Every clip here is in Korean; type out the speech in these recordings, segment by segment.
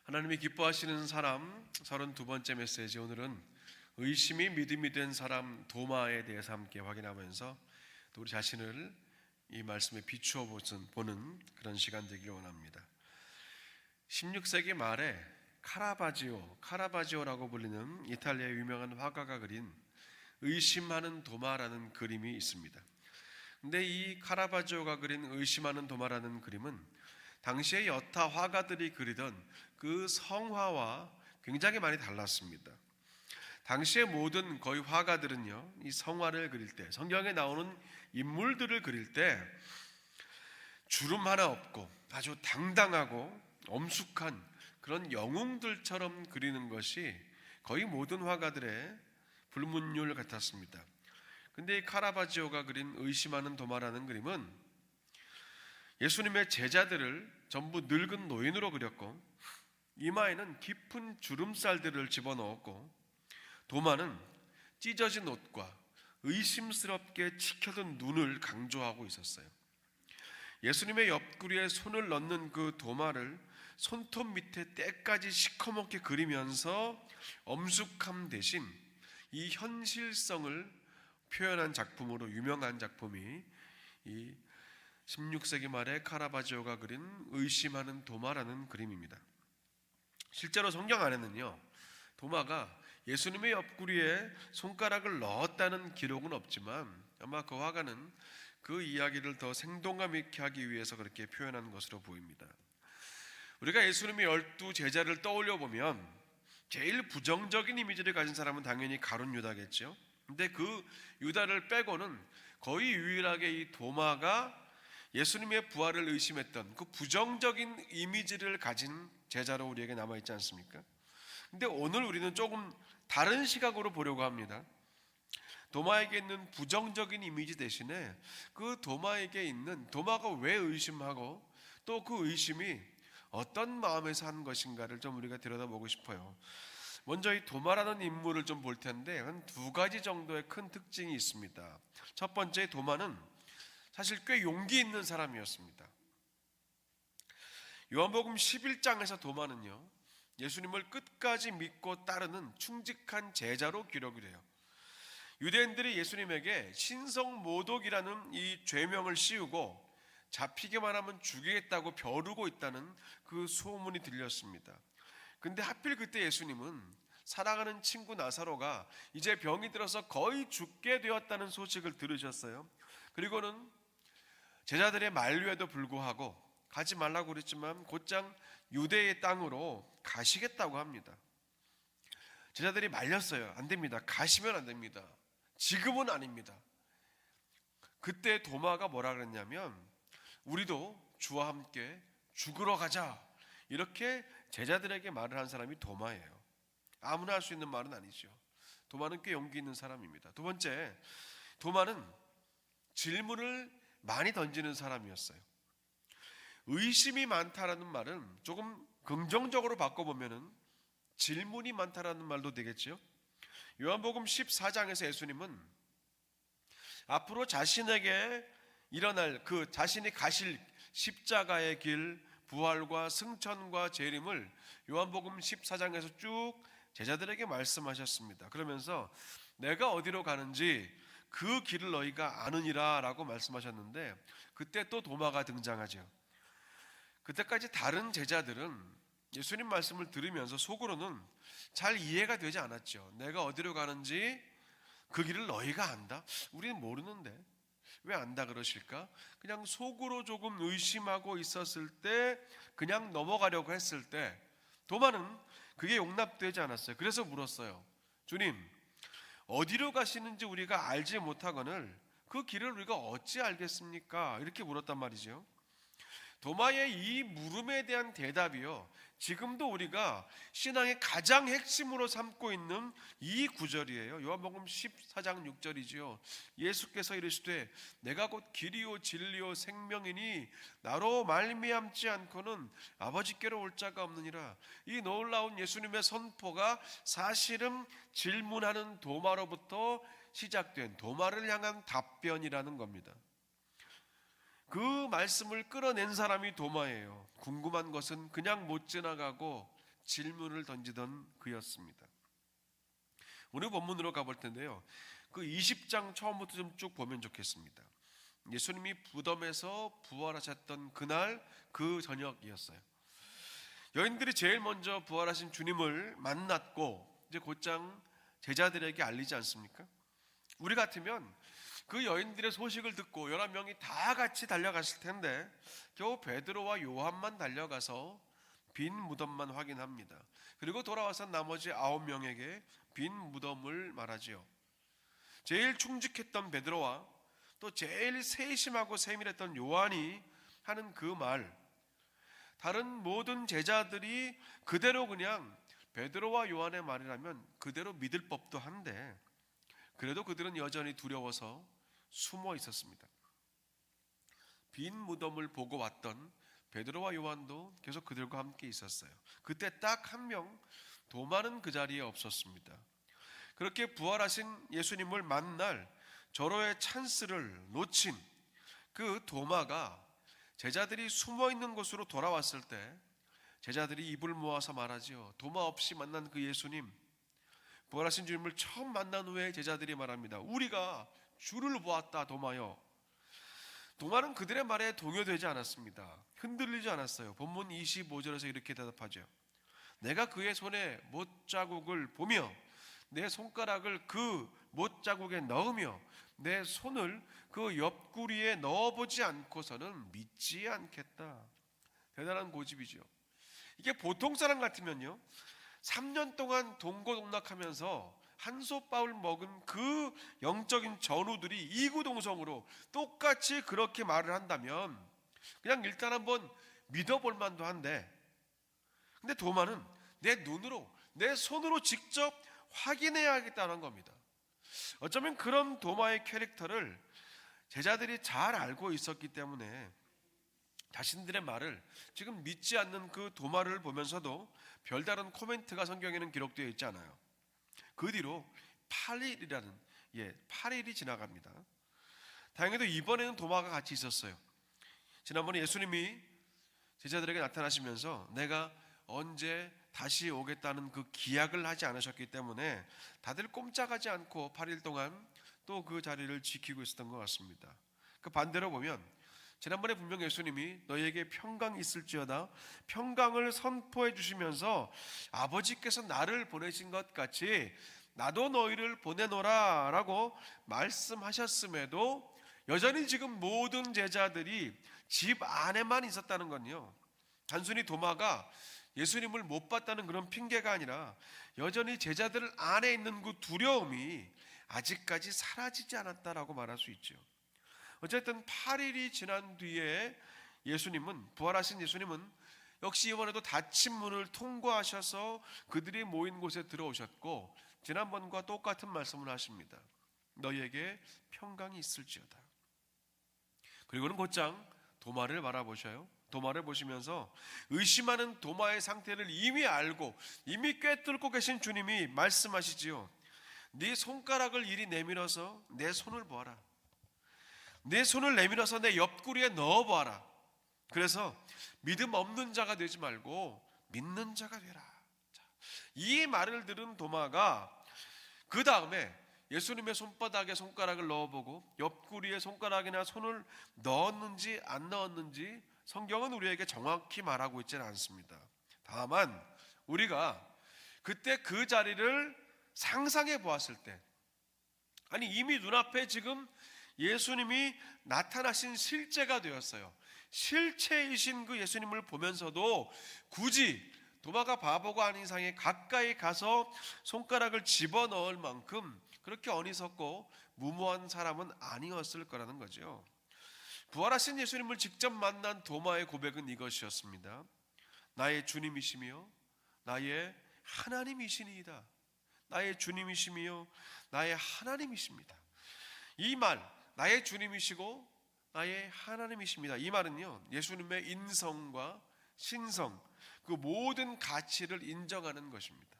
하나님이 기뻐하시는 사람 32번째 메시지, 오늘은 의심이 믿음이 된 사람 도마에 대해서 함께 확인하면서 또 우리 자신을 이 말씀에 비추어 보는 그런 시간 되길 원합니다. 16세기 말에 카라바지오라고 불리는 이탈리아의 유명한 화가가 그린 의심하는 도마라는 그림이 있습니다. 근데 이 카라바지오가 그린 의심하는 도마라는 그림은 당시의 여타 화가들이 그리던 그 성화와 굉장히 많이 달랐습니다. 당시의 모든 거의 화가들은요, 이 성화를 그릴 때, 성경에 나오는 인물들을 그릴 때 주름 하나 없고 아주 당당하고 엄숙한 그런 영웅들처럼 그리는 것이 거의 모든 화가들의 불문율 같았습니다. 근데 이 카라바지오가 그린 의심하는 도마라는 그림은 예수님의 제자들을 전부 늙은 노인으로 그렸고, 이마에는 깊은 주름살들을 집어넣었고, 도마는 찢어진 옷과 의심스럽게 치켜든 눈을 강조하고 있었어요. 예수님의 옆구리에 손을 넣는 그 도마를 손톱 밑에 때까지 시커멓게 그리면서 엄숙함 대신 이 현실성을 표현한 작품으로 유명한 작품이 이 16세기 말에 카라바지오가 그린 의심하는 도마라는 그림입니다. 실제로 성경 안에는요, 도마가 예수님의 옆구리에 손가락을 넣었다는 기록은 없지만 아마 그 화가는 그 이야기를 더 생동감 있게 하기 위해서 그렇게 표현한 것으로 보입니다. 우리가 예수님의 12 제자를 떠올려 보면 제일 부정적인 이미지를 가진 사람은 당연히 가룟 유다겠죠. 근데 그 유다를 빼고는 거의 유일하게 이 도마가 예수님의 부활을 의심했던 그 부정적인 이미지를 가진 제자로 우리에게 남아있지 않습니까? 근데 오늘 우리는 조금 다른 시각으로 보려고 합니다. 도마에게 있는 부정적인 이미지 대신에 그 도마에게 있는, 도마가 왜 의심하고 또 그 의심이 어떤 마음에서 한 것인가를 좀 우리가 들여다보고 싶어요. 먼저 이 도마라는 인물을 좀 볼 텐데 한 두 가지 정도의 큰 특징이 있습니다. 첫 번째, 도마는 사실 꽤 용기 있는 사람이었습니다. 요한복음 11장에서 도마는요, 예수님을 끝까지 믿고 따르는 충직한 제자로 기록이 돼요. 유대인들이 예수님에게 신성모독이라는 이 죄명을 씌우고 잡히기만 하면 죽이겠다고 벼르고 있다는 그 소문이 들렸습니다. 근데 하필 그때 예수님은 사랑하는 친구 나사로가 이제 병이 들어서 거의 죽게 되었다는 소식을 들으셨어요. 그리고는 제자들의 만류에도 불구하고 가지 말라고 그랬지만 곧장 유대의 땅으로 가시겠다고 합니다. 제자들이 말렸어요. 안 됩니다. 가시면 안 됩니다. 지금은 아닙니다. 그때 도마가 뭐라 그랬냐면, 우리도 주와 함께 죽으러 가자, 이렇게 제자들에게 말을 한 사람이 도마예요. 아무나 할 수 있는 말은 아니죠. 도마는 꽤 용기 있는 사람입니다. 두 번째, 도마는 질문을 많이 던지는 사람이었어요. 의심이 많다라는 말은 조금 긍정적으로 바꿔보면은 질문이 많다라는 말도 되겠죠. 요한복음 14장에서 예수님은 앞으로 자신에게 일어날 그 자신이 가실 십자가의 길, 부활과 승천과 재림을 요한복음 14장에서 쭉 제자들에게 말씀하셨습니다. 그러면서 내가 어디로 가는지 그 길을 너희가 아느니라 라고 말씀하셨는데, 그때 또 도마가 등장하죠. 그때까지 다른 제자들은 예수님 말씀을 들으면서 속으로는 잘 이해가 되지 않았죠. 내가 어디로 가는지 그 길을 너희가 안다? 우리는 모르는데 왜 안다 그러실까? 그냥 속으로 조금 의심하고 있었을 때, 그냥 넘어가려고 했을 때 도마는 그게 용납되지 않았어요. 그래서 물었어요. 주님, 어디로 가시는지 우리가 알지 못하거늘 그 길을 우리가 어찌 알겠습니까? 이렇게 물었단 말이죠. 도마의 이 물음에 대한 대답이요, 지금도 우리가 신앙의 가장 핵심으로 삼고 있는 이 구절이에요. 요한복음 14장 6절이지요. 예수께서 이르시되 내가 곧 길이요 진리요 생명이니 나로 말미암지 않고는 아버지께로 올 자가 없느니라. 이 놀라운 예수님의 선포가 사실은 질문하는 도마로부터 시작된 도마를 향한 답변이라는 겁니다. 그 말씀을 끌어낸 사람이 도마예요. 궁금한 것은 그냥 못 지나가고 질문을 던지던 그였습니다. 오늘 본문으로 가볼 텐데요, 그 20장 처음부터 좀 쭉 보면 좋겠습니다. 예수님이 무덤에서 부활하셨던 그날 그 저녁이었어요. 여인들이 제일 먼저 부활하신 주님을 만났고 이제 곧장 제자들에게 알리지 않습니까? 우리 같으면 그 여인들의 소식을 듣고 11명이 다 같이 달려갔을 텐데 겨우 베드로와 요한만 달려가서 빈 무덤만 확인합니다. 그리고 돌아와서 나머지 9명에게 빈 무덤을 말하지요. 제일 충직했던 베드로와 또 제일 세심하고 세밀했던 요한이 하는 그 말, 다른 모든 제자들이 그대로 그냥 베드로와 요한의 말이라면 그대로 믿을 법도 한데 그래도 그들은 여전히 두려워서 숨어 있었습니다. 빈 무덤을 보고 왔던 베드로와 요한도 계속 그들과 함께 있었어요. 그때 딱 한 명, 도마는 그 자리에 없었습니다. 그렇게 부활하신 예수님을 만날 절호의 찬스를 놓친 그 도마가 제자들이 숨어 있는 곳으로 돌아왔을 때 제자들이 입을 모아서 말하지요. 도마 없이 만난 그 예수님, 부활하신 주님을 처음 만난 후에 제자들이 말합니다. 우리가 주를 보았다, 도마여. 도마는 그들의 말에 동요되지 않았습니다. 흔들리지 않았어요. 본문 25절에서 이렇게 대답하죠. 내가 그의 손에 못자국을 보며 내 손가락을 그 못자국에 넣으며 내 손을 그 옆구리에 넣어보지 않고서는 믿지 않겠다. 대단한 고집이죠. 이게 보통 사람 같으면요, 3년 동안 동고동락하면서 한솥밥을 먹은 그 영적인 전우들이 이구동성으로 똑같이 그렇게 말을 한다면 그냥 일단 한번 믿어볼 만도 한데, 근데 도마는 내 눈으로 내 손으로 직접 확인해야겠다는 겁니다. 어쩌면 그런 도마의 캐릭터를 제자들이 잘 알고 있었기 때문에 자신들의 말을 지금 믿지 않는 그 도마를 보면서도 별다른 코멘트가 성경에는 기록되어 있지 않아요. 그 뒤로 8일이 지나갑니다. 다행히도 이번에는 도마가 같이 있었어요. 지난번에 예수님이 제자들에게 나타나시면서 내가 언제 다시 오겠다는 그 기약을 하지 않으셨기 때문에 다들 꼼짝하지 않고 8일 동안 또 그 자리를 지키고 있었던 것 같습니다. 그 반대로 보면 지난번에 분명 예수님이 너희에게 평강이 있을지어다 평강을 선포해 주시면서 아버지께서 나를 보내신 것 같이 나도 너희를 보내노라 라고 말씀하셨음에도 여전히 지금 모든 제자들이 집 안에만 있었다는 건요, 단순히 도마가 예수님을 못 봤다는 그런 핑계가 아니라 여전히 제자들 안에 있는 그 두려움이 아직까지 사라지지 않았다라고 말할 수 있죠. 어쨌든 8일이 지난 뒤에 부활하신 예수님은 역시 이번에도 닫힌 문을 통과하셔서 그들이 모인 곳에 들어오셨고 지난번과 똑같은 말씀을 하십니다. 너희에게 평강이 있을지어다. 그리고는 곧장 도마를 바라보셔요. 도마를 보시면서 의심하는 도마의 상태를 이미 알고 이미 꿰뚫고 계신 주님이 말씀하시지요. 네 손가락을 이리 내밀어서 내 손을 보아라. 내 손을 내밀어서 내 옆구리에 넣어보아라. 그래서 믿음 없는 자가 되지 말고 믿는 자가 되라. 이 말을 들은 도마가 그 다음에 예수님의 손바닥에 손가락을 넣어보고 옆구리에 손가락이나 손을 넣었는지 안 넣었는지 성경은 우리에게 정확히 말하고 있지는 않습니다. 다만 우리가 그때 그 자리를 상상해 보았을 때, 아니 이미 눈앞에 지금 예수님이 나타나신 실제가 되었어요. 실체이신 그 예수님을 보면서도 굳이 도마가 바보가 아닌 이상에 가까이 가서 손가락을 집어넣을 만큼 그렇게 어리석고 무모한 사람은 아니었을 거라는 거죠. 부활하신 예수님을 직접 만난 도마의 고백은 이것이었습니다. 나의 주님이시며 나의 하나님이시니이다. 나의 주님이시며 나의 하나님이십니다. 이 말, 나의 주님이시고 나의 하나님이십니다. 이 말은요, 예수님의 인성과 신성, 그 모든 가치를 인정하는 것입니다.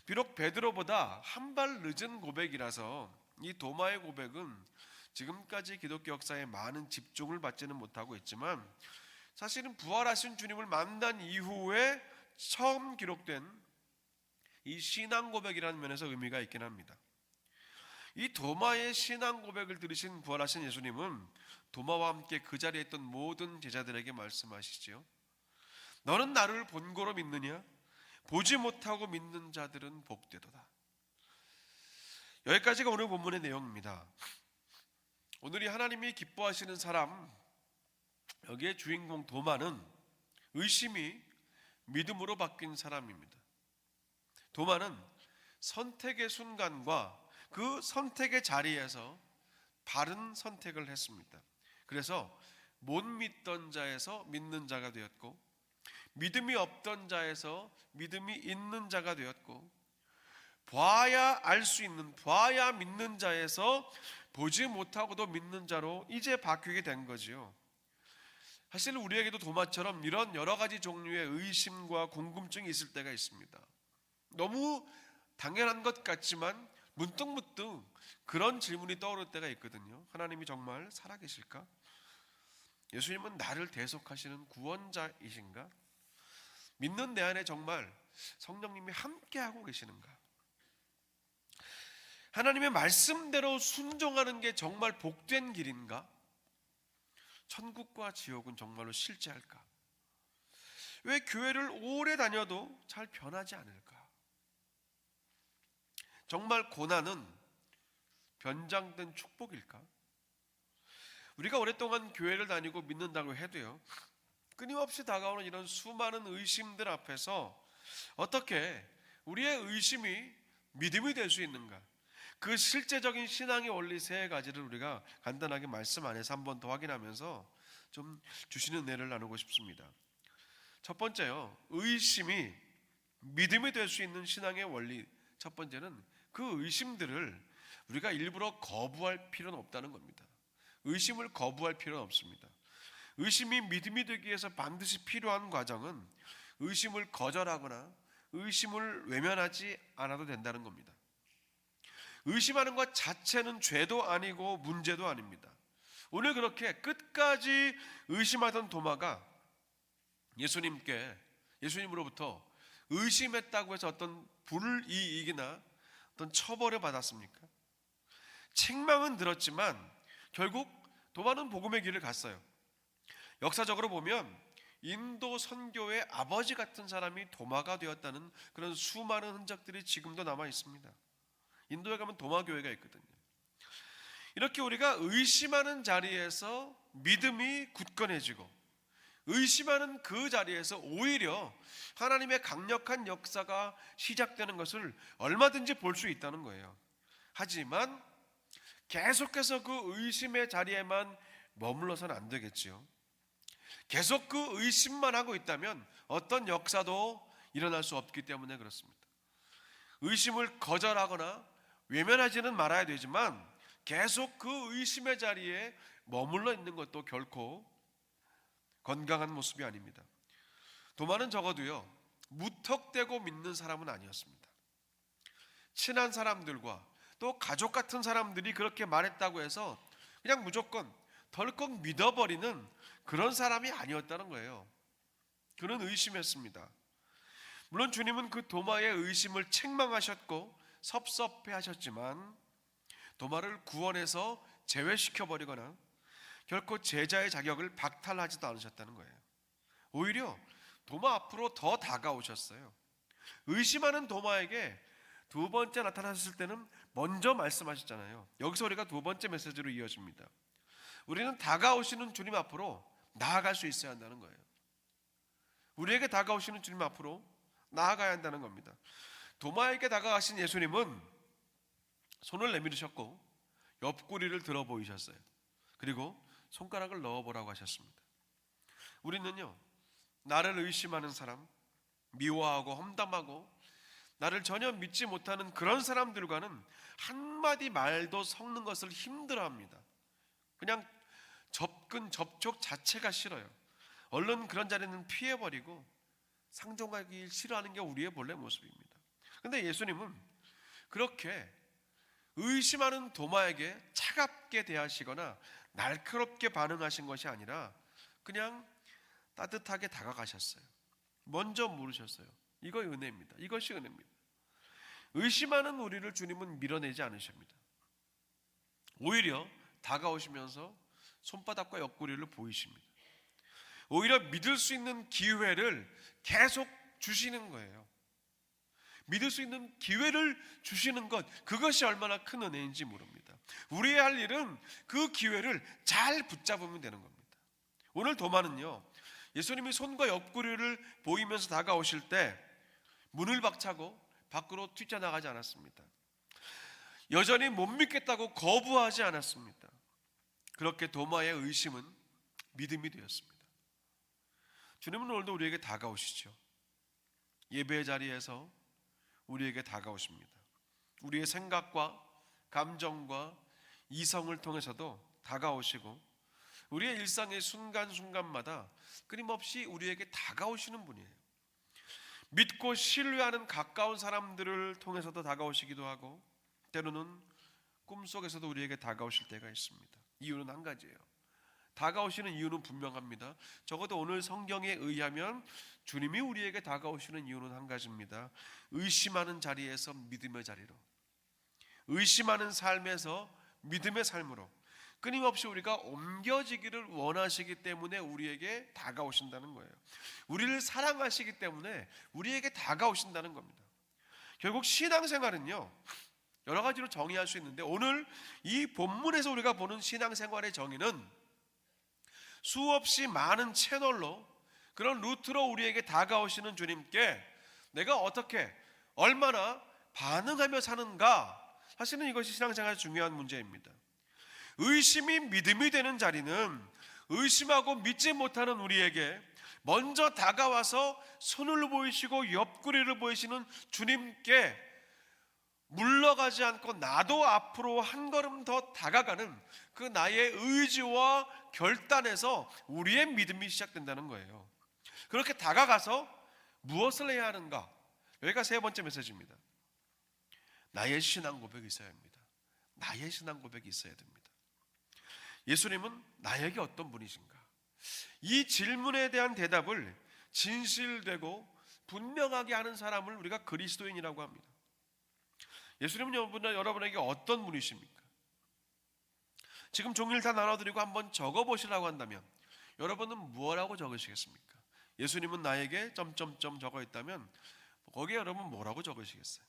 비록 베드로보다 한 발 늦은 고백이라서 이 도마의 고백은 지금까지 기독교 역사에 많은 집중을 받지는 못하고 있지만 사실은 부활하신 주님을 만난 이후에 처음 기록된 이 신앙 고백이라는 면에서 의미가 있긴 합니다. 이 도마의 신앙 고백을 들으신 부활하신 예수님은 도마와 함께 그 자리에 있던 모든 제자들에게 말씀하시지요. 너는 나를 본고로 믿느냐? 보지 못하고 믿는 자들은 복되도다. 여기까지가 오늘 본문의 내용입니다. 오늘이 하나님이 기뻐하시는 사람, 여기에 주인공 도마는 의심이 믿음으로 바뀐 사람입니다. 도마는 선택의 순간과 그 선택의 자리에서 바른 선택을 했습니다. 그래서 못 믿던 자에서 믿는 자가 되었고, 믿음이 없던 자에서 믿음이 있는 자가 되었고, 봐야 알 수 있는, 봐야 믿는 자에서 보지 못하고도 믿는 자로 이제 바뀌게 된 거지요. 사실 우리에게도 도마처럼 이런 여러 가지 종류의 의심과 궁금증이 있을 때가 있습니다. 너무 당연한 것 같지만 문득문득 그런 질문이 떠오를 때가 있거든요. 하나님이 정말 살아계실까? 예수님은 나를 대속하시는 구원자이신가? 믿는 내 안에 정말 성령님이 함께하고 계시는가? 하나님의 말씀대로 순종하는 게 정말 복된 길인가? 천국과 지옥은 정말로 실제할까? 왜 교회를 오래 다녀도 잘 변하지 않을까? 정말 고난은 변장된 축복일까? 우리가 오랫동안 교회를 다니고 믿는다고 해도요, 끊임없이 다가오는 이런 수많은 의심들 앞에서 어떻게 우리의 의심이 믿음이 될 수 있는가? 그 실제적인 신앙의 원리 세 가지를 우리가 간단하게 말씀 안에서 한 번 더 확인하면서 좀 주시는 은혜를 나누고 싶습니다. 첫 번째요, 의심이 믿음이 될 수 있는 신앙의 원리. 첫 번째는 그 의심들을 우리가 일부러 거부할 필요는 없다는 겁니다. 의심을 거부할 필요는 없습니다. 의심이 믿음이 되기 위해서 반드시 필요한 과정은 의심을 거절하거나 의심을 외면하지 않아도 된다는 겁니다. 의심하는 것 자체는 죄도 아니고 문제도 아닙니다. 오늘 그렇게 끝까지 의심하던 도마가 예수님으로부터 의심했다고 해서 어떤 불이익이나 어떤 처벌을 받았습니까? 책망은 들었지만 결국 도마는 복음의 길을 갔어요. 역사적으로 보면 인도 선교의 아버지 같은 사람이 도마가 되었다는 그런 수많은 흔적들이 지금도 남아 있습니다. 인도에 가면 도마교회가 있거든요. 이렇게 우리가 의심하는 자리에서 믿음이 굳건해지고, 의심하는 그 자리에서 오히려 하나님의 강력한 역사가 시작되는 것을 얼마든지 볼 수 있다는 거예요. 하지만 계속해서 그 의심의 자리에만 머물러서는 안 되겠지요. 계속 그 의심만 하고 있다면 어떤 역사도 일어날 수 없기 때문에 그렇습니다. 의심을 거절하거나 외면하지는 말아야 되지만 계속 그 의심의 자리에 머물러 있는 것도 결코 건강한 모습이 아닙니다. 도마는 적어도요, 무턱대고 믿는 사람은 아니었습니다. 친한 사람들과 또 가족 같은 사람들이 그렇게 말했다고 해서 그냥 무조건 덜컥 믿어버리는 그런 사람이 아니었다는 거예요. 그는 의심했습니다. 물론 주님은 그 도마의 의심을 책망하셨고 섭섭해 하셨지만 도마를 구원해서 제외시켜버리거나 결코 제자의 자격을 박탈하지도 않으셨다는 거예요. 오히려 도마 앞으로 더 다가오셨어요. 의심하는 도마에게 두 번째 나타나셨을 때는 먼저 말씀하셨잖아요. 여기서 우리가 두 번째 메시지로 이어집니다. 우리는 다가오시는 주님 앞으로 나아갈 수 있어야 한다는 거예요. 우리에게 다가오시는 주님 앞으로 나아가야 한다는 겁니다. 도마에게 다가가신 예수님은 손을 내밀으셨고 옆구리를 들어 보이셨어요. 그리고 손가락을 넣어보라고 하셨습니다. 우리는요, 나를 의심하는 사람, 미워하고 험담하고 나를 전혀 믿지 못하는 그런 사람들과는 한마디 말도 섞는 것을 힘들어합니다. 그냥 접촉 자체가 싫어요. 얼른 그런 자리는 피해버리고 상종하기 싫어하는 게 우리의 본래 모습입니다. 그런데 예수님은 그렇게 의심하는 도마에게 차갑게 대하시거나 날카롭게 반응하신 것이 아니라 그냥 따뜻하게 다가가셨어요. 먼저 물으셨어요. 이거 은혜입니다. 이것이 은혜입니다. 의심하는 우리를 주님은 밀어내지 않으십니다. 오히려 다가오시면서 손바닥과 옆구리를 보이십니다. 오히려 믿을 수 있는 기회를 계속 주시는 거예요. 믿을 수 있는 기회를 주시는 것, 그것이 얼마나 큰 은혜인지 모릅니다. 우리의 할 일은 그 기회를 잘 붙잡으면 되는 겁니다. 오늘 도마는요, 예수님이 손과 옆구리를 보이면서 다가오실 때 문을 박차고 밖으로 뛰쳐나가지 않았습니다. 여전히 못 믿겠다고 거부하지 않았습니다. 그렇게 도마의 의심은 믿음이 되었습니다. 주님은 오늘도 우리에게 다가오시죠. 예배의 자리에서 우리에게 다가오십니다. 우리의 생각과 감정과 이성을 통해서도 다가오시고 우리의 일상의 순간순간마다 끊임없이 우리에게 다가오시는 분이에요. 믿고 신뢰하는 가까운 사람들을 통해서도 다가오시기도 하고 때로는 꿈속에서도 우리에게 다가오실 때가 있습니다. 이유는 한 가지예요. 다가오시는 이유는 분명합니다. 적어도 오늘 성경에 의하면 주님이 우리에게 다가오시는 이유는 한 가지입니다. 의심하는 자리에서 믿음의 자리로, 의심하는 삶에서 믿음의 삶으로 끊임없이 우리가 옮겨지기를 원하시기 때문에 우리에게 다가오신다는 거예요. 우리를 사랑하시기 때문에 우리에게 다가오신다는 겁니다. 결국 신앙생활은요, 여러 가지로 정의할 수 있는데 오늘 이 본문에서 우리가 보는 신앙생활의 정의는 수없이 많은 채널로, 그런 루트로 우리에게 다가오시는 주님께 내가 어떻게 얼마나 반응하며 사는가, 사실은 이것이 신앙생활의 중요한 문제입니다. 의심이 믿음이 되는 자리는 의심하고 믿지 못하는 우리에게 먼저 다가와서 손을 보이시고 옆구리를 보이시는 주님께 물러가지 않고 나도 앞으로 한 걸음 더 다가가는 그 나의 의지와 결단에서 우리의 믿음이 시작된다는 거예요. 그렇게 다가가서 무엇을 해야 하는가? 여기가 세 번째 메시지입니다. 나의 신앙 고백이 있어야 합니다. 나의 신앙 고백이 있어야 됩니다. 예수님은 나에게 어떤 분이신가? 이 질문에 대한 대답을 진실되고 분명하게 하는 사람을 우리가 그리스도인이라고 합니다. 예수님은 여러분에게 어떤 분이십니까? 지금 종이를 다 나눠드리고 한번 적어보시라고 한다면 여러분은 뭐라고 적으시겠습니까? 예수님은 나에게 점점점 적어 있다면 거기에 여러분 뭐라고 적으시겠어요?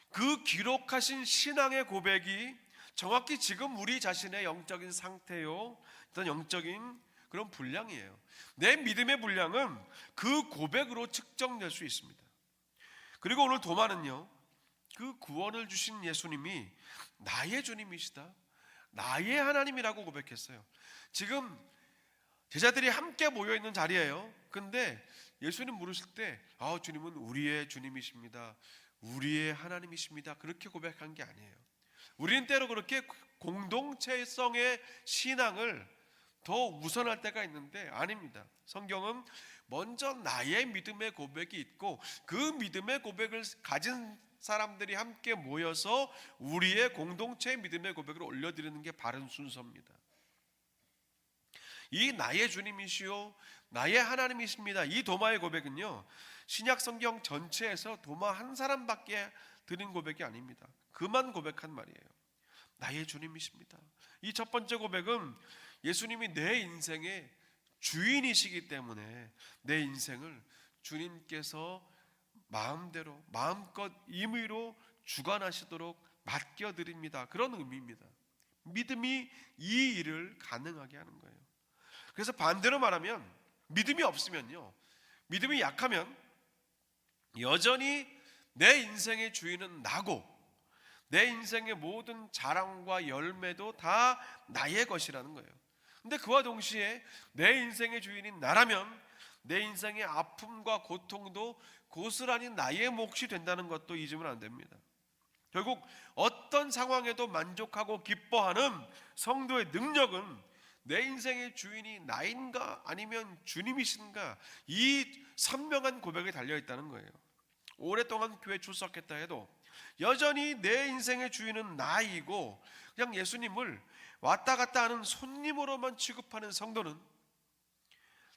그 기록하신 신앙의 고백이 정확히 지금 우리 자신의 영적인 상태요, 어떤 영적인 그런 분량이에요. 내 믿음의 분량은 그 고백으로 측정될 수 있습니다. 그리고 오늘 도마는요, 그 구원을 주신 예수님이 나의 주님이시다, 나의 하나님이라고 고백했어요. 지금 제자들이 함께 모여있는 자리예요. 근데 예수님 물으실 때 주님은 우리의 주님이십니다, 우리의 하나님이십니다, 그렇게 고백한 게 아니에요. 우리는 때로 그렇게 공동체성의 신앙을 더 우선할 때가 있는데 아닙니다. 성경은 먼저 나의 믿음의 고백이 있고 그 믿음의 고백을 가진 사람들이 함께 모여서 우리의 공동체의 믿음의 고백을 올려드리는 게 바른 순서입니다. 이 나의 주님이시오, 나의 하나님이십니다, 이 도마의 고백은요, 신약 성경 전체에서 도마 한 사람밖에 드린 고백이 아닙니다. 그만 고백한 말이에요. 나의 주님이십니다. 이 첫 번째 고백은 예수님이 내 인생의 주인이시기 때문에 내 인생을 주님께서 마음대로 마음껏 임의로 주관하시도록 맡겨드립니다, 그런 의미입니다. 믿음이 이 일을 가능하게 하는 거예요. 그래서 반대로 말하면 믿음이 없으면요, 믿음이 약하면 여전히 내 인생의 주인은 나고 내 인생의 모든 자랑과 열매도 다 나의 것이라는 거예요. 근데 그와 동시에 내 인생의 주인인 나라면 내 인생의 아픔과 고통도 고스란히 나의 몫이 된다는 것도 잊으면 안 됩니다. 결국 어떤 상황에도 만족하고 기뻐하는 성도의 능력은 내 인생의 주인이 나인가 아니면 주님이신가, 이 선명한 고백에 달려있다는 거예요. 오랫동안 교회 출석했다 해도 여전히 내 인생의 주인은 나이고 그냥 예수님을 왔다 갔다 하는 손님으로만 취급하는 성도는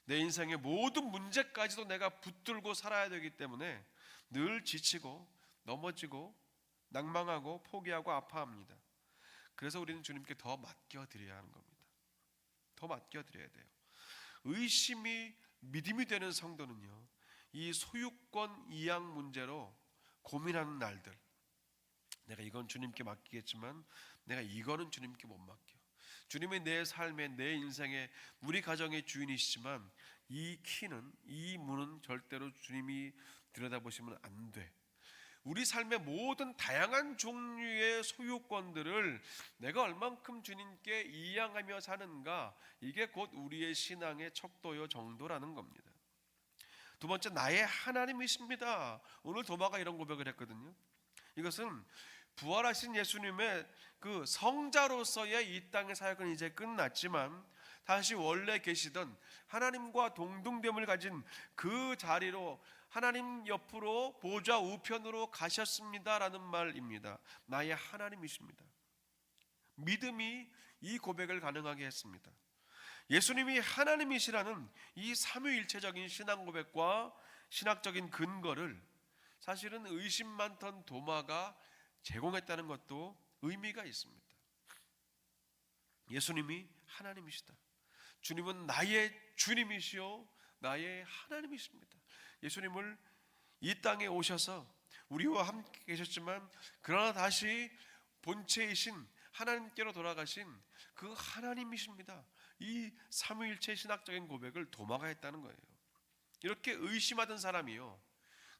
내 인생의 모든 문제까지도 내가 붙들고 살아야 되기 때문에 늘 지치고 넘어지고 낭망하고 포기하고 아파합니다. 그래서 우리는 주님께 더 맡겨드려야 하는 겁니다. 더 맡겨드려야 돼요. 의심이 믿음이 되는 성도는요, 이 소유권 이양 문제로 고민하는 날들, 내가 이건 주님께 맡기겠지만 내가 이거는 주님께 못 맡겨. 주님이 내 삶에, 내 인생에, 우리 가정의 주인이시지만 이 키는, 이 문은 절대로 주님이 들여다보시면 안 돼. 우리 삶의 모든 다양한 종류의 소유권들을 내가 얼만큼 주님께 이양하며 사는가, 이게 곧 우리의 신앙의 척도요 정도라는 겁니다. 두 번째, 나의 하나님이십니다. 오늘 도마가 이런 고백을 했거든요. 이것은 부활하신 예수님의 그 성자로서의 이 땅의 사역은 이제 끝났지만 다시 원래 계시던 하나님과 동등됨을 가진 그 자리로 하나님 옆으로 보좌 우편으로 가셨습니다라는 말입니다. 나의 하나님이십니다. 믿음이 이 고백을 가능하게 했습니다. 예수님이 하나님이시라는 이 삼위일체적인 신앙 고백과 신학적인 근거를 사실은 의심 많던 도마가 제공했다는 것도 의미가 있습니다. 예수님이 하나님이시다. 주님은 나의 주님이시요 나의 하나님이십니다. 예수님을 이 땅에 오셔서 우리와 함께 계셨지만 그러나 다시 본체이신 하나님께로 돌아가신 그 하나님이십니다. 이 삼위일체 신학적인 고백을 도마가 했다는 거예요. 이렇게 의심하던 사람이요,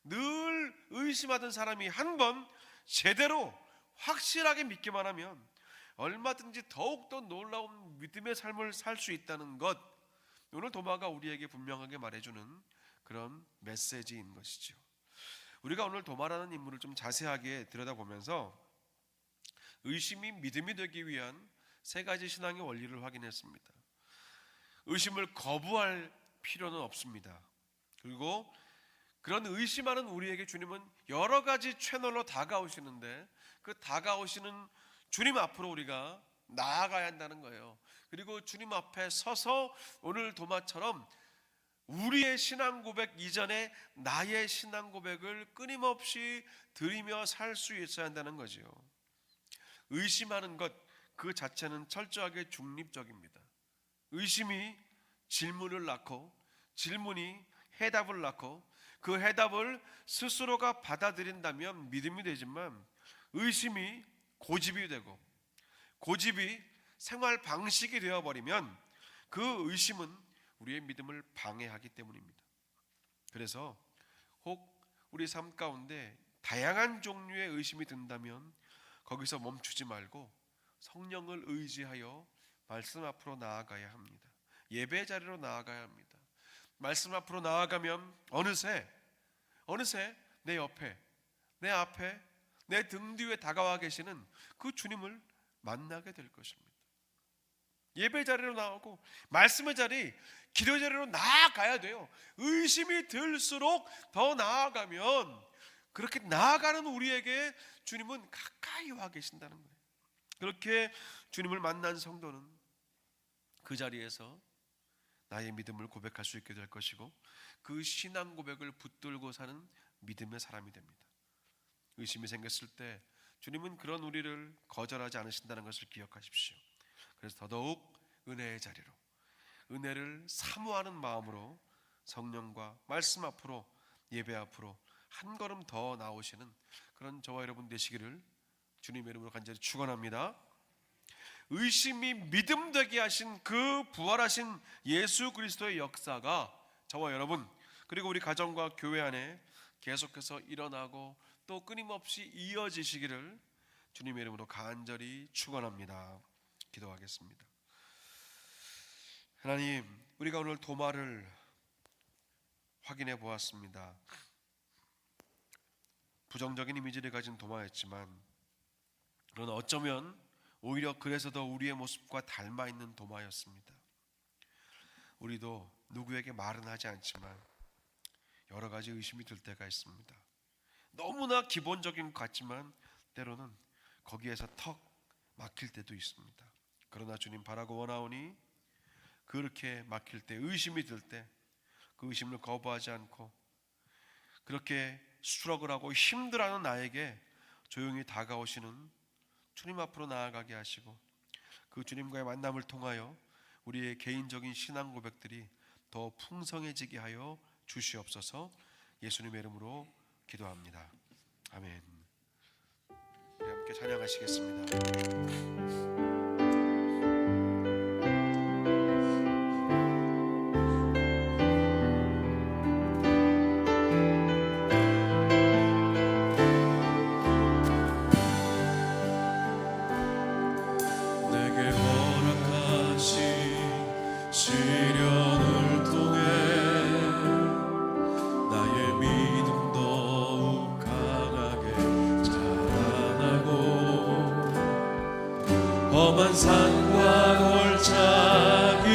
늘 의심하던 사람이 한 번 제대로 확실하게 믿기만 하면 얼마든지 더욱더 놀라운 믿음의 삶을 살 수 있다는 것, 오늘 도마가 우리에게 분명하게 말해주는 그런 메시지인 것이죠. 우리가 오늘 도마라는 인물을 좀 자세하게 들여다보면서 의심이 믿음이 되기 위한 세 가지 신앙의 원리를 확인했습니다. 의심을 거부할 필요는 없습니다. 그리고 그런 의심하는 우리에게 주님은 여러 가지 채널로 다가오시는데 그 다가오시는 주님 앞으로 우리가 나아가야 한다는 거예요. 그리고 주님 앞에 서서 오늘 도마처럼 우리의 신앙 고백 이전에 나의 신앙 고백을 끊임없이 드리며 살 수 있어야 한다는 거죠. 의심하는 것 그 자체는 철저하게 중립적입니다. 의심이 질문을 낳고 질문이 해답을 낳고 그 해답을 스스로가 받아들인다면 믿음이 되지만 의심이 고집이 되고 고집이 생활 방식이 되어버리면 그 의심은 우리의 믿음을 방해하기 때문입니다. 그래서 혹 우리 삶 가운데 다양한 종류의 의심이 든다면 거기서 멈추지 말고 성령을 의지하여 말씀 앞으로 나아가야 합니다. 예배 자리로 나아가야 합니다. 말씀 앞으로 나아가면 어느새 내 옆에, 내 앞에, 내 등 뒤에 다가와 계시는 그 주님을 만나게 될 것입니다. 예배 자리로 나오고 말씀의 자리, 기도 자리로 나아가야 돼요. 의심이 들수록 더 나아가면 그렇게 나아가는 우리에게 주님은 가까이 와 계신다는 거예요. 그렇게 주님을 만난 성도는 그 자리에서 나의 믿음을 고백할 수 있게 될 것이고 그 신앙 고백을 붙들고 사는 믿음의 사람이 됩니다. 의심이 생겼을 때 주님은 그런 우리를 거절하지 않으신다는 것을 기억하십시오. 그래서 더더욱 은혜의 자리로, 은혜를 사모하는 마음으로 성령과 말씀 앞으로, 예배 앞으로 한 걸음 더 나오시는 그런 저와 여러분 되시기를 주님의 이름으로 간절히 축원합니다. 의심이 믿음 되게 하신 그 부활하신 예수 그리스도의 역사가 저와 여러분 그리고 우리 가정과 교회 안에 계속해서 일어나고 또 끊임없이 이어지시기를 주님의 이름으로 간절히 축원합니다. 기도하겠습니다. 하나님, 우리가 오늘 도마를 확인해 보았습니다. 부정적인 이미지를 가진 도마였지만 그러나 어쩌면 오히려 그래서 더 우리의 모습과 닮아있는 도마였습니다. 우리도 누구에게 말은 하지 않지만 여러 가지 의심이 들 때가 있습니다. 너무나 기본적인 것 같지만 때로는 거기에서 턱 막힐 때도 있습니다. 그러나 주님 바라고 원하오니 그렇게 막힐 때, 의심이 들 때 그 의심을 거부하지 않고 그렇게 수럭을 힘들어하는 나에게 조용히 다가오시는 주님 앞으로 나아가게 하시고 그 주님과의 만남을 통하여 우리의 개인적인 신앙 고백들이 더 풍성해지게 하여 주시옵소서. 예수님의 이름으로 기도합니다. 아멘. 우리 함께 찬양하시겠습니다. 시련을 통해 나의 믿음 더욱 강하게 자라나고 험한 산과 골짜기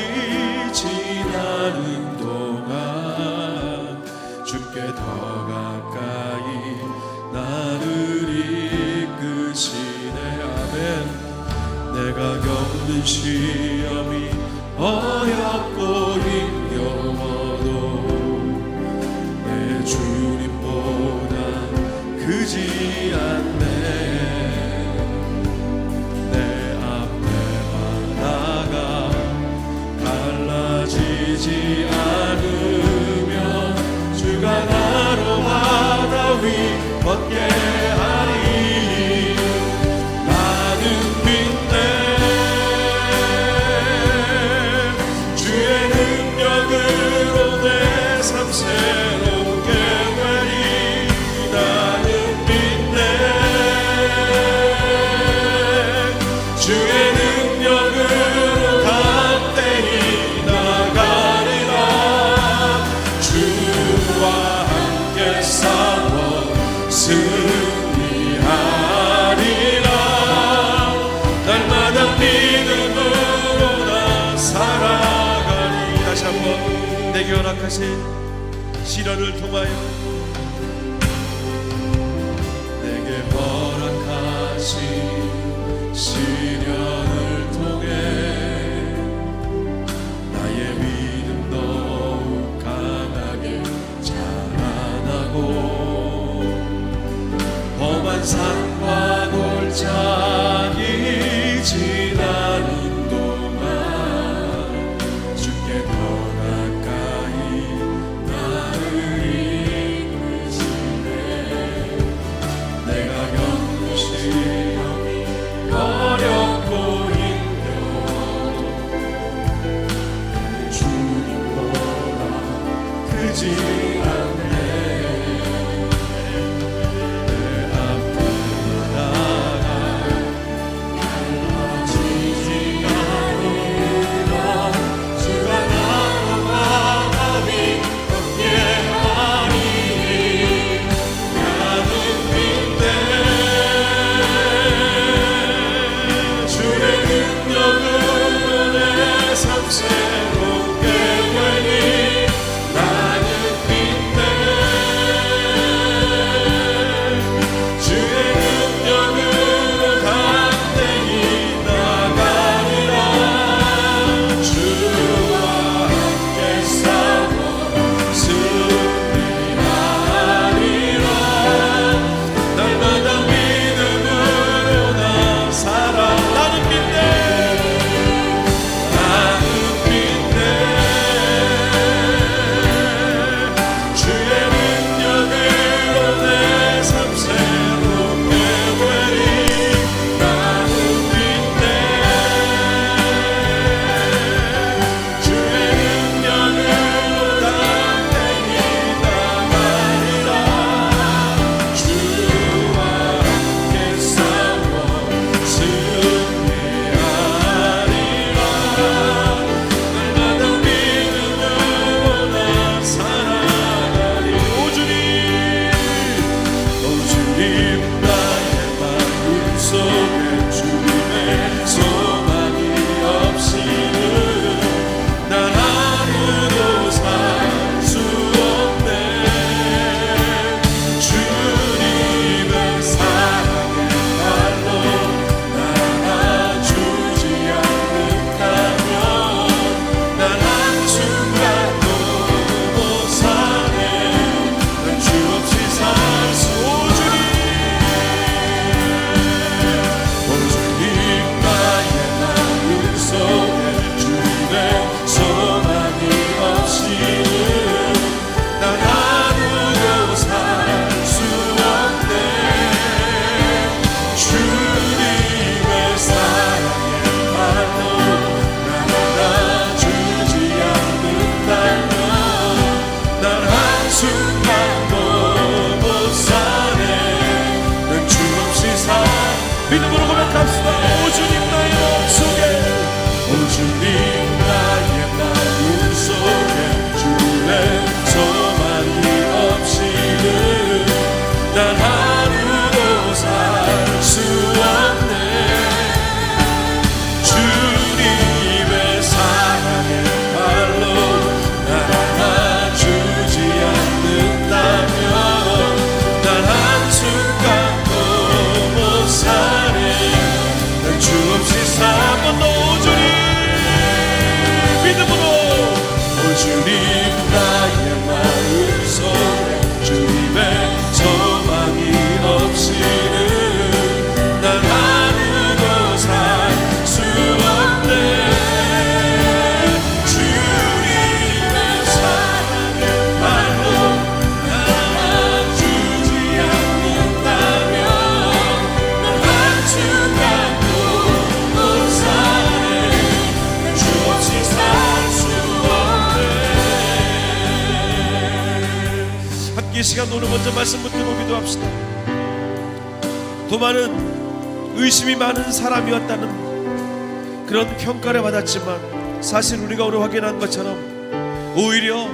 지나는 동안 주께 더 가까이 나를 이끄시네. 아멘. 내가 겪는 시험이 어렵고 힘겨워도 내 주님보다 크지 않네. 내 앞에 바다가 갈라지지 않으면 주가 나로 바다 위 걷게 하리. 새롭게 되리. 나는 빛내 주의 능력으로 담대히 나가리라. 주와 함께 싸워 승리하리라. 날마다 믿음으로 나 살아가리. 다시 한번 내게 허락하신 시련을 통하여 내게 허락하신 시련을 통해 나의 믿음 더욱 강하게 자라나고 험한 산과 골짜기 지나는 동안 주께 더 가까이 나를 이끄시네. 내가 겪는 시험이 어렵고 힘겨워도 주님보다 크지 않네. 내 앞에 나아가 믿음으로 고백합시다. 오 주님 나의 마음속에, 오 주님 나의 마음속에 주의 소망이 없이는 난 하루도 살 수 없네. 주님의 사랑의 발로 날 안아주지 않는다면 난 한순간도 못 사네. 난 주 없이 살고 오 주님 믿음으로, 오 주님 나의 마음속에 주님의 소망이 없이는 난 하루도 살 수 없네. 주님의 사랑의 발로 날 안아주지 않는다면 난 한순간도 못 사네. 주 없이 살 수 없네. 함께 이 시간 오늘 먼저 말씀 붙들고 기도합시다. 도마는 의심이 많은 사람이었다는 그런 평가를 받았지만 사실 우리가 오늘 확인한 것처럼 오히려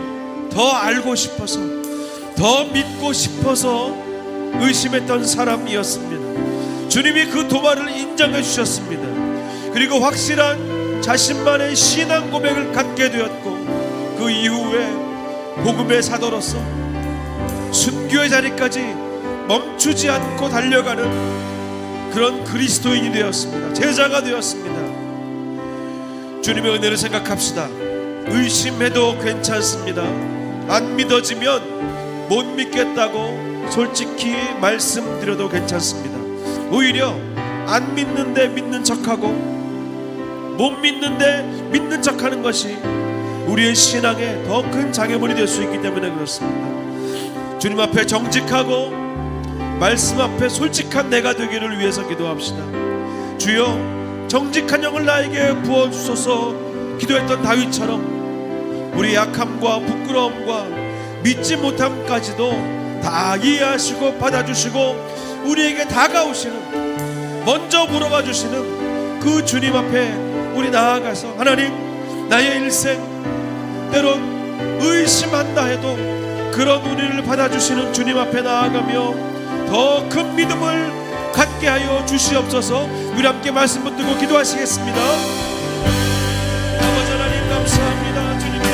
더 알고 싶어서, 더 믿고 싶어서 의심했던 사람이었습니다. 주님이 그 도마를 인정해 주셨습니다. 그리고 확실한 자신만의 신앙 고백을 갖게 되었고, 그 이후에 복음의 사도로서 순교의 자리까지 멈추지 않고 달려가는 그런 그리스도인이 되었습니다. 제자가 되었습니다. 주님의 은혜를 생각합시다. 의심해도 괜찮습니다. 안 믿어지면 못 믿겠다고 솔직히 말씀드려도 괜찮습니다. 오히려 안 믿는데 믿는 척하고 못 믿는데 믿는 척하는 것이 우리의 신앙에 더 큰 장애물이 될 수 있기 때문에 그렇습니다. 주님 앞에 정직하고 말씀 앞에 솔직한 내가 되기를 위해서 기도합시다. 주여 정직한 영을 나에게 부어주소서 기도했던 다윗처럼 우리 약함과 부끄러움과 믿지 못함까지도 다 이해하시고 받아주시고 우리에게 다가오시는, 먼저 물어봐 주시는 그 주님 앞에 우리 나아가서 하나님, 나의 일생 때론 의심한다 해도 그런 우리를 받아주시는 주님 앞에 나아가며 더 큰 믿음을 갖게 하여 주시옵소서. 우리 함께 말씀 붙들고 기도하시겠습니다. 아버지 하나님 감사합니다. 주님의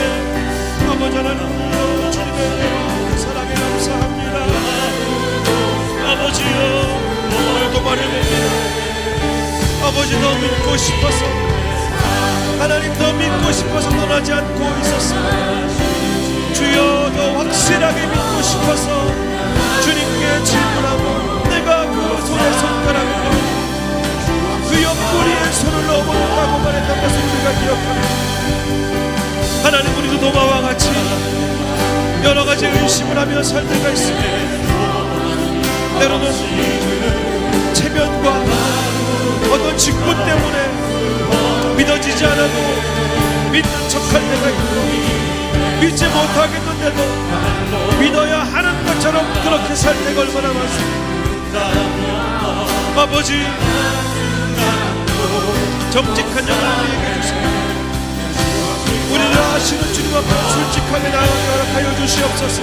아버지 하나님 주님의 사랑에 감사합니다. 아버지여, 오늘도 말해보니 아버지 더 믿고 싶어서, 하나님 더 믿고 싶어서 떠나지 않고 있었습니다. 주여 더 확실하게 믿고 싶어서 주님께 질문하고 내가 그 손에 손가락으로 그 옆구리에 손을 넣어보겠다고 말했던 것을 우리가 기억합니다. 하나님, 우리도 도마와 같이 여러 가지 의심을 하며 살 때가 있습니다. 때로는 체면과 어떤 직분 때문에 믿어지지 않아도 믿는 척할 때가 있고, 믿지 못하겠는데도 믿어야 하는 것처럼 그렇게 살 때가 얼마나 많습니다. 아버지, 정직한 영을 우리에게 주시고 우리를 아시는 주님 앞에 솔직하게 나아가게 하여 주시옵소서.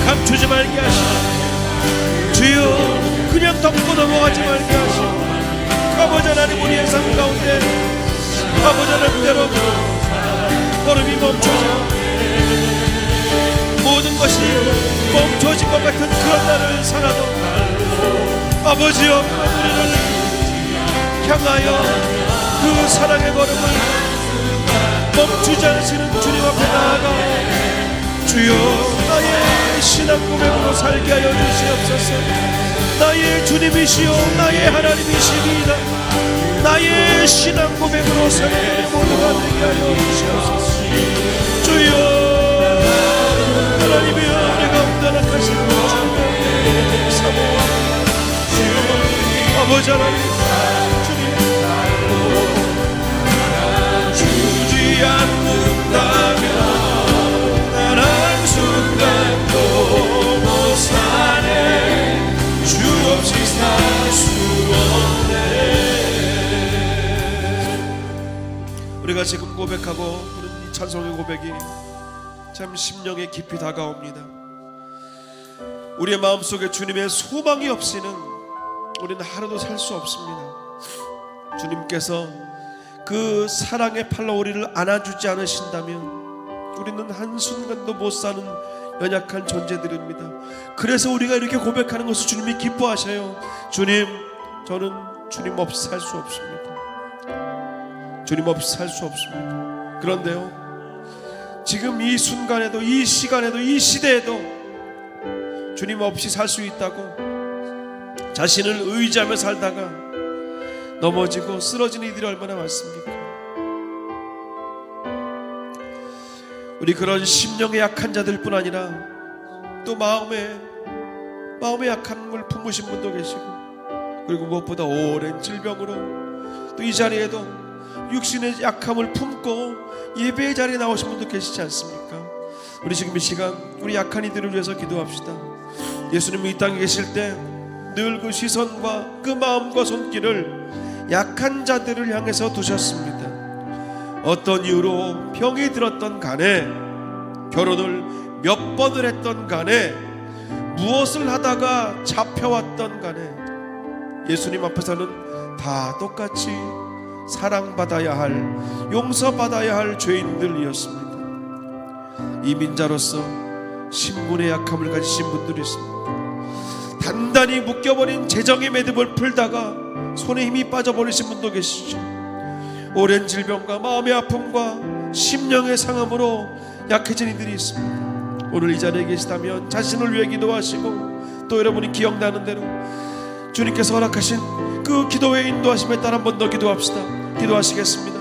감추지 말게 하시고 주여 그냥 덮고 넘어가지 말게 하시고, 아버지 하나님 우리의 삶 가운데 아버지 하나님 때로 걸음이 멈춰지고 모든 것이 멈춰진 것 같은 그런 날을 살아도 아버지여, 우리를 향하여 그 사랑의 걸음을 멈추지 않으시는 주님 앞에 나아가 주여 나의 신앙 고백으로 살게 하여 주시옵소서. 나의 주님이시여 나의 하나님이시니이다. 나의 신앙 고백으로 살게 모두가 되게 하여 주시옵소서. 주여 하나님이여, 우리가 온전하신 주님의 사모 아버지 하나님, 주님 주지 않는다면 난 한순간도 못 사네. 주 없이 살 수 다시금 고백하고 부른 이 찬송의 고백이 참 심령에 깊이 다가옵니다. 우리의 마음속에 주님의 소망이 없이는 우리는 하루도 살 수 없습니다. 주님께서 그 사랑의 팔로 우리를 안아주지 않으신다면 우리는 한순간도 못 사는 연약한 존재들입니다. 그래서 우리가 이렇게 고백하는 것을 주님이 기뻐하셔요. 주님, 저는 주님 없이 살 수 없습니다. 주님 없이 살 수 없습니다. 그런데요, 지금 이 순간에도, 이 시간에도, 이 시대에도 주님 없이 살 수 있다고 자신을 의지하며 살다가 넘어지고 쓰러지는 이들이 얼마나 많습니까? 우리 그런 심령의 약한 자들 뿐 아니라 또 마음의 약함을 품으신 분도 계시고, 그리고 무엇보다 오랜 질병으로 또 이 자리에도 육신의 약함을 품고 예배의 자리에 나오신 분도 계시지 않습니까? 우리 지금 이 시간 우리 약한 이들을 위해서 기도합시다. 예수님이 이 땅에 계실 때 늘 그 시선과 그 마음과 손길을 약한 자들을 향해서 두셨습니다. 어떤 이유로 병이 들었던 간에, 결혼을 몇 번을 했던 간에, 무엇을 하다가 잡혀왔던 간에 예수님 앞에서는 다 똑같이 사랑받아야 할, 용서받아야 할 죄인들이었습니다. 이민자로서 신분의 약함을 가지신 분들이 있습니다. 단단히 묶여버린 재정의 매듭을 풀다가 손에 힘이 빠져버리신 분도 계시죠. 오랜 질병과 마음의 아픔과 심령의 상함으로 약해진 이들이 있습니다. 오늘 이 자리에 계시다면 자신을 위해 기도하시고, 또 여러분이 기억나는 대로 주님께서 허락하신 그 기도의 인도하심에 따라 한 번 더 기도합시다. 기도하시겠습니다.